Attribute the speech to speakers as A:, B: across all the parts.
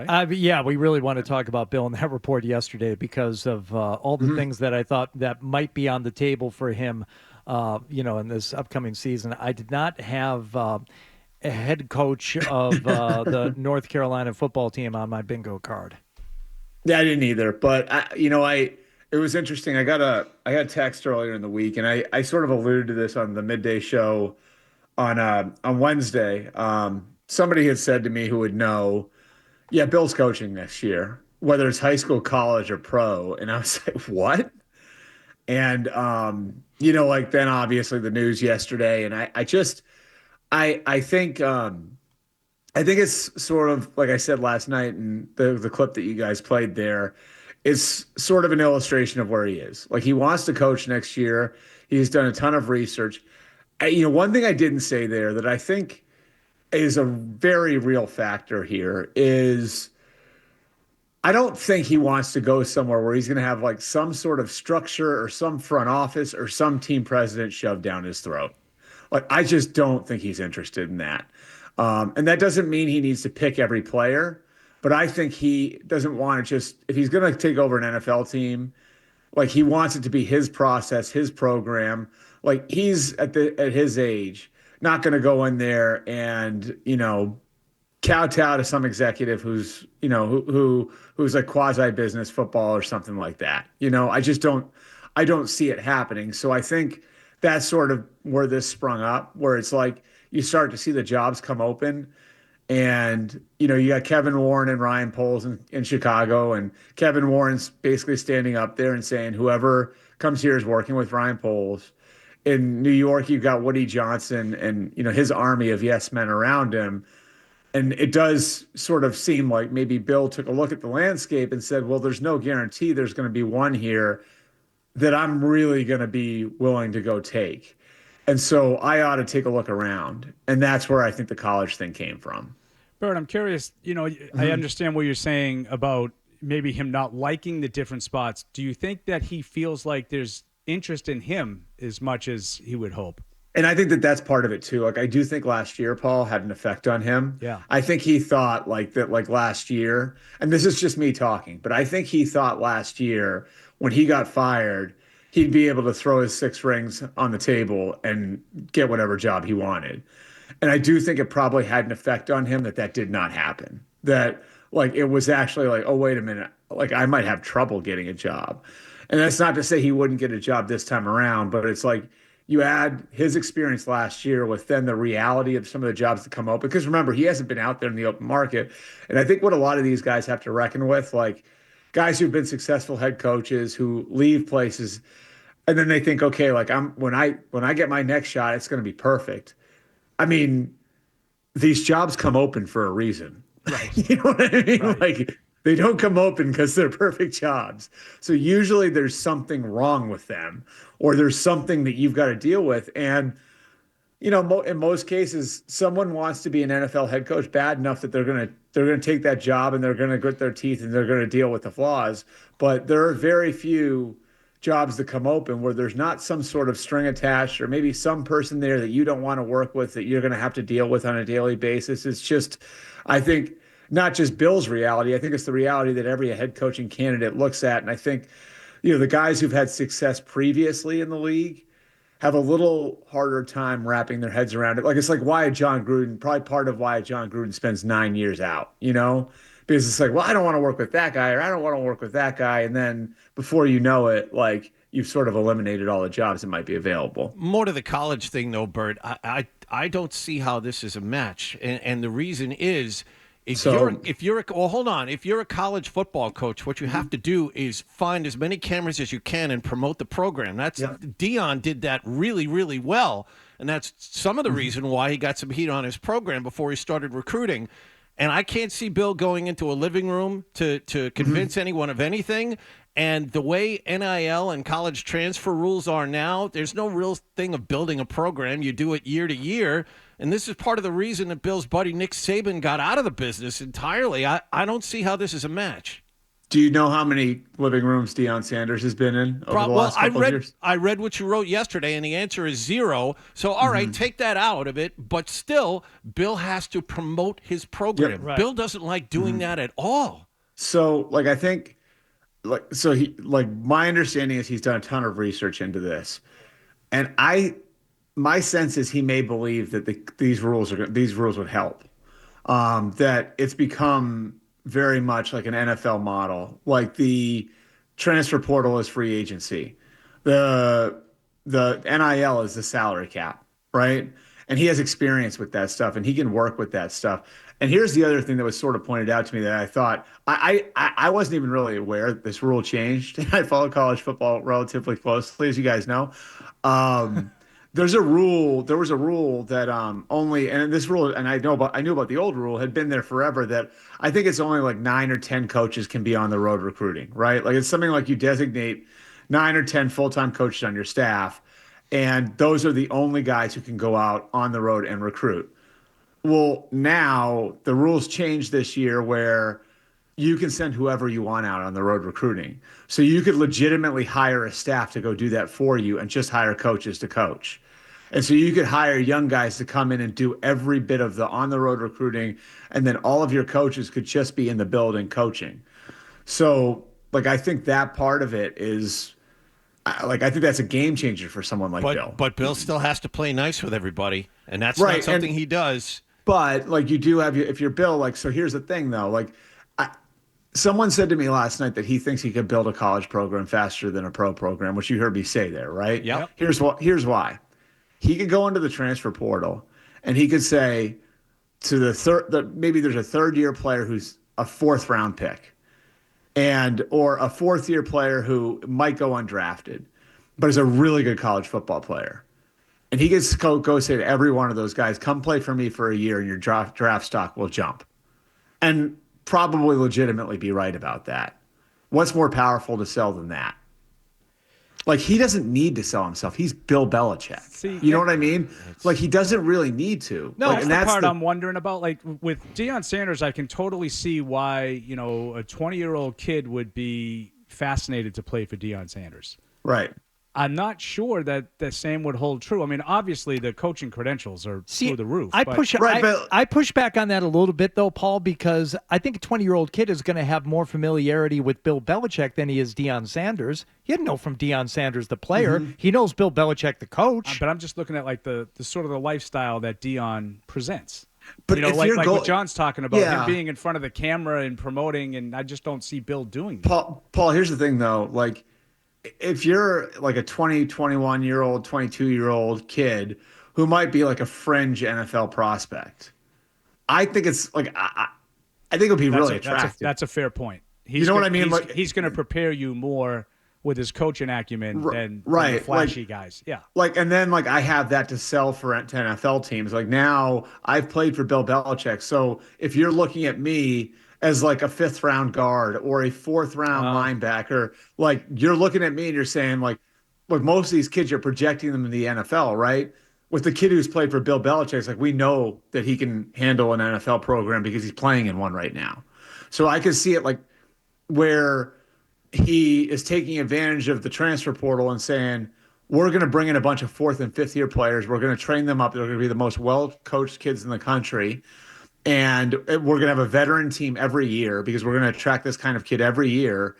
A: right?
B: Yeah, we really want to talk about Bill and that report yesterday because of all the things that I thought that might be on the table for him, in this upcoming season. I did not have a head coach of the North Carolina football team on my bingo card.
C: Yeah, I didn't either. But it was interesting. I got a text earlier in the week, and I sort of alluded to this on the midday show on Wednesday. Somebody had said to me who would know, yeah, Bill's coaching next year, whether it's high school, college, or pro. And I was like, what? And like then obviously the news yesterday, and I think I think it's sort of like I said last night, and the clip that you guys played there is sort of an illustration of where he is. Like he wants to coach next year. He's done a ton of research. One thing I didn't say there that I think is a very real factor here is I don't think he wants to go somewhere where he's going to have like some sort of structure or some front office or some team president shoved down his throat. Like I just don't think he's interested in that. And that doesn't mean he needs to pick every player, but I think he doesn't want to just, if he's going to take over an NFL team, like he wants it to be his process, his program. Like he's at his age, not going to go in there and, kowtow to some executive who's, who's a quasi business football or something like that. I don't see it happening. So I think that's sort of where this sprung up, where it's like you start to see the jobs come open. And, you got Kevin Warren and Ryan Poles in Chicago, and Kevin Warren's basically standing up there and saying, whoever comes here is working with Ryan Poles. In New York, you've got Woody Johnson and, his army of yes men around him. And it does sort of seem like maybe Bill took a look at the landscape and said, well, there's no guarantee there's going to be one here that I'm really going to be willing to go take. And so I ought to take a look around. And that's where I think the college thing came from.
A: Bert, I'm curious, I understand what you're saying about maybe him not liking the different spots. Do you think that he feels like there's interest in him as much as he would hope?
C: And I think that that's part of it too. Like I do think last year, Paul, had an effect on him.
B: Yeah.
C: I think he thought like last year, and this is just me talking, but I think he thought last year when he got fired, he'd be able to throw his 6 rings on the table and get whatever job he wanted. And I do think it probably had an effect on him that did not happen. That like it was actually like, oh, wait a minute, like I might have trouble getting a job. And that's not to say he wouldn't get a job this time around, but it's like you add his experience last year with then the reality of some of the jobs that come up. Because remember, he hasn't been out there in the open market. And I think what a lot of these guys have to reckon with, like guys who've been successful head coaches who leave places and then they think, okay, like when I get my next shot, it's going to be perfect. I mean, these jobs come open for a reason.
A: Right.
C: You know what I mean?
A: Right.
C: Like they don't come open because they're perfect jobs. So usually there's something wrong with them or there's something that you've got to deal with. And, in most cases, someone wants to be an NFL head coach bad enough that they're going to take that job and they're going to grit their teeth and they're going to deal with the flaws. But there are very few jobs that come open where there's not some sort of string attached or maybe some person there that you don't want to work with that you're going to have to deal with on a daily basis. It's just, I think, not just Bill's reality. I think it's the reality that every head coaching candidate looks at. And I think, the guys who've had success previously in the league have a little harder time wrapping their heads around it. Like it's like why John Gruden, probably part of why John Gruden spends 9 years out, because it's like, well, I don't want to work with that guy or I don't want to work with that guy. And then before you know it, like you've sort of eliminated all the jobs that might be available.
D: More to the college thing, though, Bert, I don't see how this is a match. And the reason is, if you're a college football coach, what you have to do is find as many cameras as you can and promote the program. Deion did that really, really well. And that's some of the reason why he got some heat on his program before he started recruiting. And I can't see Bill going into a living room to convince anyone of anything. And the way NIL and college transfer rules are now, there's no real thing of building a program. You do it year to year. And this is part of the reason that Bill's buddy Nick Saban got out of the business entirely. I don't see how this is a match.
C: Do you know how many living rooms Deion Sanders has been in over the last couple of years?
D: I read what you wrote yesterday, and the answer is 0. So, all right, take that out of it. But still, Bill has to promote his program.
C: Yep.
B: Right.
D: Bill doesn't like doing that at all.
C: So, like, I think, my understanding is he's done a ton of research into this, and my sense is he may believe that these rules would help. That it's become very much like an NFL model, like the transfer portal is free agency, the NIL is the salary cap, right? And he has experience with that stuff, and he can work with that stuff. And here's the other thing that was sort of pointed out to me that I thought I wasn't even really aware that this rule changed. I follow college football relatively closely, as you guys know. There was a rule that only, and this rule, and I knew about the old rule, had been there forever, that I think it's only like 9 or 10 coaches can be on the road recruiting, right? Like it's something like you designate 9 or 10 full-time coaches on your staff, and those are the only guys who can go out on the road and recruit. Well, now the rules changed this year where you can send whoever you want out on the road recruiting. So you could legitimately hire a staff to go do that for you and just hire coaches to coach. And so you could hire young guys to come in and do every bit of the on the road recruiting. And then all of your coaches could just be in the building coaching. So, like, I think that part of it is, I think that's a game changer for someone like Bill.
D: But Bill still has to play nice with everybody. And that's
C: Right,
D: not something he does.
C: But, like, you do have, if you're Bill, like, so here's the thing, though. Like, someone said to me last night that he thinks he could build a college program faster than a pro program, which you heard me say there, right?
D: Yep.
C: Here's why. He could go into the transfer portal and he could say to maybe there's a third-year player who's a 4th-round pick, or a 4th-year player who might go undrafted, but is a really good college football player. And he gets to go say to every one of those guys, come play for me for a year and your draft stock will jump. And probably legitimately be right about that. What's more powerful to sell than that? Like, he doesn't need to sell himself. He's Bill Belichick.
A: See,
C: you know what I mean? Like, he doesn't really need to.
A: No,
C: like,
A: that's the part I'm wondering about. Like, with Deion Sanders, I can totally see why, a 20-year-old kid would be fascinated to play for Deion Sanders.
C: Right.
A: I'm not sure that the same would hold true. I mean, obviously the coaching credentials are through the roof.
B: I push back on that a little bit, though, Paul, because I think a 20-year-old kid is going to have more familiarity with Bill Belichick than he is Deion Sanders. He didn't know from Deion Sanders, the player. Mm-hmm. He knows Bill Belichick, the coach.
A: But I'm just looking at like the sort of the lifestyle that Deion presents.
C: But
A: like what John's talking about, him being in front of the camera and promoting, and I just don't see Bill doing that.
C: Paul, here's the thing, though. Like, if you're like a 20, 21-year-old, 22-year-old kid who might be like a fringe NFL prospect, I think it's like, I think it would be really attractive.
A: That's a fair point.
C: You know what I mean?
A: He's going to prepare you more with his coaching acumen than the flashy guys. Yeah.
C: Like, and then like I have that to sell to NFL teams. Like, now I've played for Bill Belichick. So if you're looking at me as like a 5th-round guard or a 4th-round linebacker, like, you're looking at me and you're saying, like, look, most of these kids, you're projecting them in the NFL, right? With the kid who's played for Bill Belichick, it's like, we know that he can handle an NFL program because he's playing in one right now. So I could see it like where he is taking advantage of the transfer portal and saying, we're going to bring in a bunch of 4th and 5th-year players. We're going to train them up. They're going to be the most well-coached kids in the country. And we're going to have a veteran team every year because we're going to attract this kind of kid every year.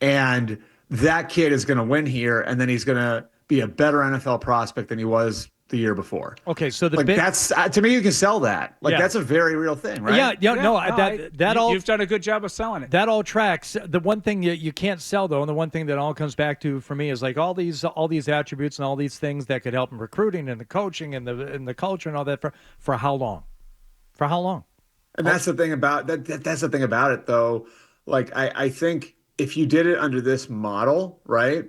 C: And that kid is going to win here, and then he's going to be a better NFL prospect than he was the year before.
B: Okay, so
C: that's to me, you can sell that. Like, that's a very real thing, right?
A: You've done a good job of selling it.
B: That all tracks. The one thing you can't sell, though, and the one thing that all comes back to for me is like all these attributes and all these things that could help in recruiting and the coaching and the culture and all that for how long? For how long?
C: And that's the thing about that. That's the thing about it, though. Like, I think if you did it under this model, right,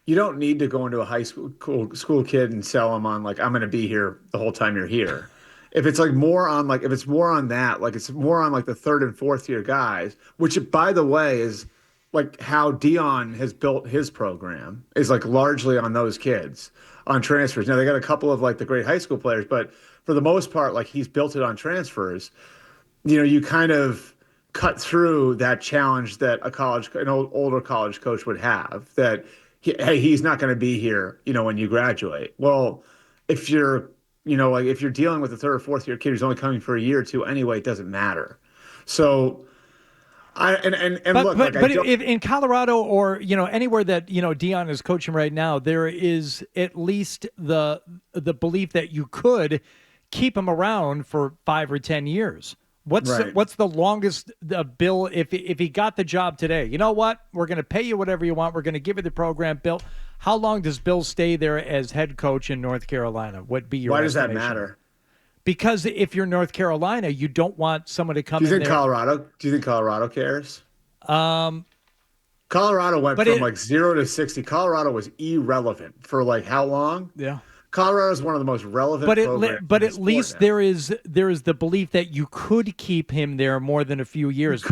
C: you don't need to go into a high school kid and sell them on, like, I'm going to be here the whole time you're here. If it's like more on, like, if it's more on that, like, it's more on like the 3rd and 4th-year guys, which, by the way, is like how Deion has built his program, is like largely on those kids on transfers. Now, they got a couple of like the great high school players, but for the most part, like, he's built it on transfers. You kind of cut through that challenge that an older college coach would have, that hey, he's not going to be here, when you graduate. Well, if you're, like if you're dealing with a third or fourth year kid who's only coming for a year or two anyway, it doesn't matter. So
B: but if in Colorado or anywhere that Deion is coaching right now, there is at least the belief that you could keep him around for 5 or 10 years. What's the longest Bill, if he got the job today? You know what? We're going to pay you whatever you want. We're going to give you the program, Bill. How long does Bill stay there as head coach in North Carolina? What be your
C: Why does that
B: estimation?
C: matter?
B: Because if you're North Carolina, you don't want someone to come in there.
C: Do you think Colorado cares? Colorado went from 0 to 60. Colorado was irrelevant for how long?
A: Yeah.
C: Colorado is one of the most relevant programs.
B: But at least there is the belief that you could keep him there more than a few years.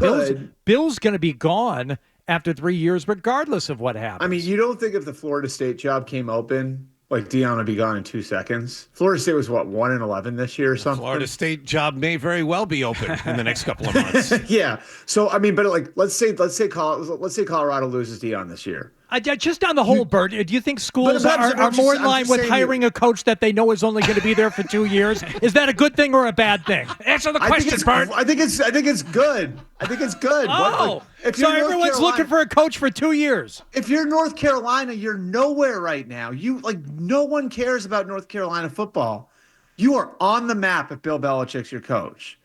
B: Bill's going to be gone after 3 years, regardless of what happens.
C: I mean, you don't think if the Florida State job came open, Deion would be gone in 2 seconds? Florida State was 1-11 this year or something.
D: Florida State job may very well be open in the next couple of months.
C: Yeah. So I mean, but let's say Colorado loses Deion this year.
B: Just on the whole, Bert, do you think schools are more in line with hiring a coach that they know is only going to be there for 2 years? Is that a good thing or a bad thing? Answer the question, Bert.
C: I think it's good. I think it's good.
B: Oh, so everyone's looking for a coach for 2 years.
C: If you're North Carolina, you're nowhere right now. No one cares about North Carolina football. You are on the map if Bill Belichick's your coach.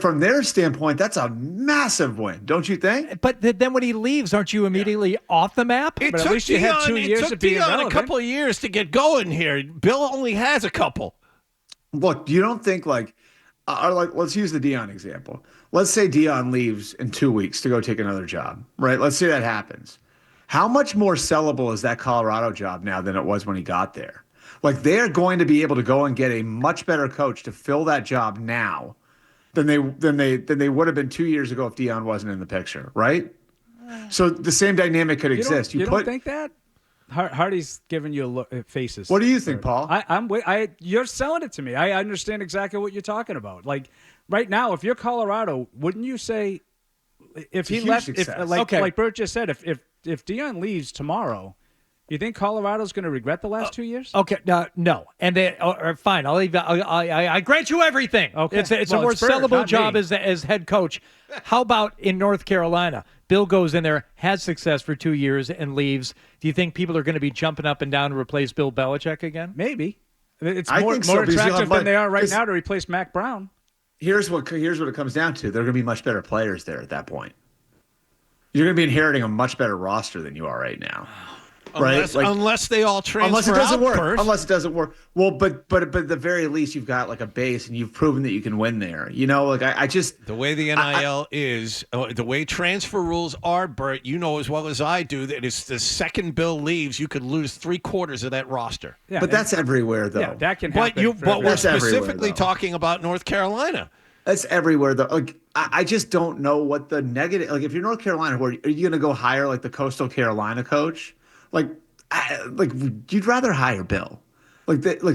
C: From their standpoint, that's a massive win, don't you think?
B: But then when he leaves, aren't you immediately off the map?
D: It
A: But
D: took
A: at least you had 2 years of being relevant.
D: a couple of years to get going here. Bill only has a couple.
C: Look, you don't think let's use the Deion example. Let's say Deion leaves in 2 weeks to go take another job, right? Let's say that happens. How much more sellable is that Colorado job now than it was when he got there? They're going to be able to go and get a much better coach to fill that job now than they would have been 2 years ago if Deion wasn't in the picture, right? So the same dynamic could exist.
A: You don't think that? Hardy's giving you faces.
C: What do you think, Paul?
A: You're selling it to me. I understand exactly what you're talking about. Right now, if you're Colorado, wouldn't you say if he left, like Bert just said, if Deion leaves tomorrow, you think Colorado's going to regret the last 2 years?
B: Okay, no, and they fine. I grant you everything.
A: Okay,
B: it's a more sellable job as head coach. How about in North Carolina? Bill goes in there, has success for 2 years, and leaves. Do you think people are going to be jumping up and down to replace Bill Belichick again?
A: Maybe. It's
C: I
A: more
C: think so,
A: attractive than they are right now to replace Mac Brown.
C: Here's what it comes down to. There are going to be much better players there at that point. You're going to be inheriting a much better roster than you are right now. Right?
D: Unless they all transfer
C: unless it doesn't work.
D: first.
C: Unless it doesn't work. Well, but at the very least, you've got a base, and you've proven that you can win there. I just
D: the way the NIL is, the way transfer rules are, Bert, you know as well as I do that it's the second Bill leaves, you could lose 3/4 of that roster.
C: Yeah, but that's everywhere, though.
A: Yeah, that can happen.
D: But we're
C: That's everywhere,
D: specifically
C: though.
D: talking about North Carolina.
C: That's everywhere, though. I just don't know what the negative. If you're North Carolina, are you going to go hire the Coastal Carolina coach? You'd rather hire Bill.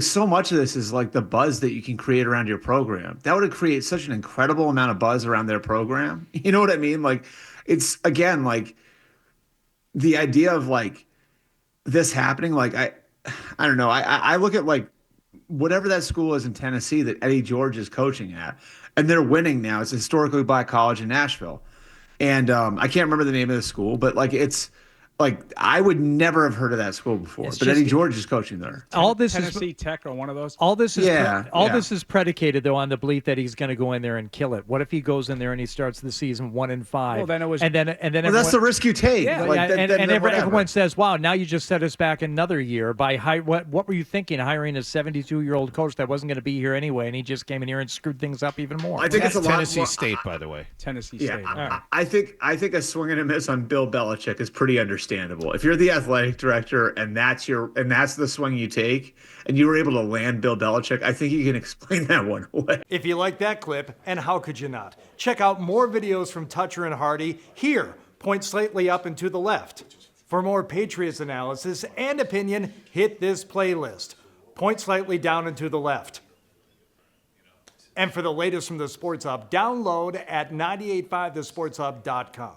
C: So much of this is the buzz that you can create around your program. That would create such an incredible amount of buzz around their program. You know what I mean? It's again the idea of this happening. I don't know. I look at whatever that school is in Tennessee that Eddie George is coaching at, and they're winning now. It's a historically black college in Nashville, and I can't remember the name of the school, but it's. I would never have heard of that school before, but Eddie George is coaching there.
A: Tennessee Tech or one of those.
B: All this is predicated though on the belief that he's going to go in there and kill it. What if he goes in there and he starts the season 1-5?
A: Well, then it was,
B: and then
C: that's the risk you take.
B: Yeah, everyone says, "Wow, now you just set us back another year by what were you thinking? Hiring a 72-year-old coach that wasn't going to be here anyway, and he just came in here and screwed things up even more."
C: I think
D: That's
C: it's a
D: Tennessee
C: lot more,
D: State, by the way.
A: Tennessee
C: Yeah,
A: State. All right.
C: I think a swing and a miss on Bill Belichick is pretty understandable. If you're the athletic director and that's the swing you take, and you were able to land Bill Belichick, I think you can explain that one away.
E: If you like that clip, and how could you not? Check out more videos from Toucher and Hardy here. Point slightly up and to the left. For more Patriots analysis and opinion, hit this playlist. Point slightly down and to the left. And for the latest from the Sports Hub, download at 985thesportshub.com.